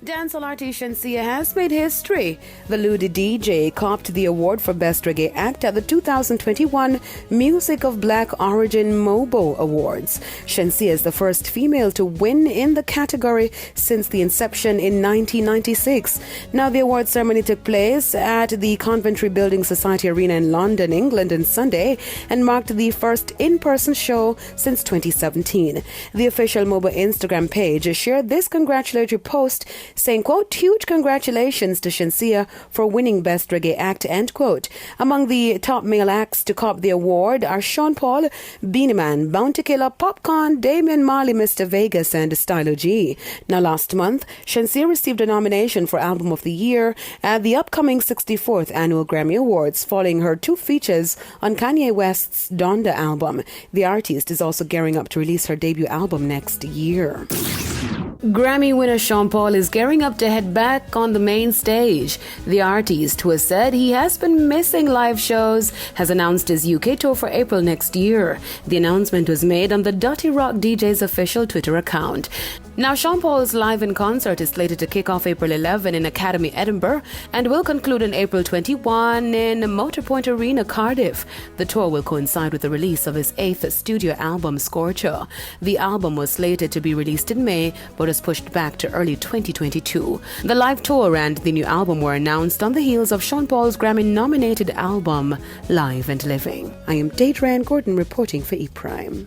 Dancehall artist Shenseea has made history. The Ludi DJ copped the award for Best Reggae Act at the 2021 Music of Black Origin MOBO Awards. Shenseea is the first female to win in the category since the inception in 1996. Now, the award ceremony took place at the Coventry Building Society Arena in London, England on Sunday and marked the first in-person show since 2017. The official MOBO Instagram page shared this congratulatory post saying, quote, "Huge congratulations to Shenseea for winning Best Reggae Act," end quote. Among the top male acts to cop the award are Sean Paul, Beenie Man, Bounty Killer, Popcorn, Damian Marley, Mr. Vegas, and Stylo G. Now, last month, Shenseea received a nomination for Album of the Year at the upcoming 64th Annual Grammy Awards, following her two features on Kanye West's Donda album. The artist is also gearing up to release her debut album next year. Grammy winner Sean Paul is gearing up to head back on the main stage. The artist, who has said he has been missing live shows, has announced his UK tour for April next year. The announcement was made on the Dirty Rock DJ's official Twitter account. Now, Sean Paul's live in concert is slated to kick off April 11 in Academy, Edinburgh, and will conclude on April 21 in Motorpoint Arena, Cardiff. The tour will coincide with the release of his 8th studio album, Scorcher. The album was slated to be released in May, but was pushed back to early 2022. The live tour and the new album were announced on the heels of Sean Paul's Grammy-nominated album, Live and Living. I am Deidre Gordon reporting for ePrime.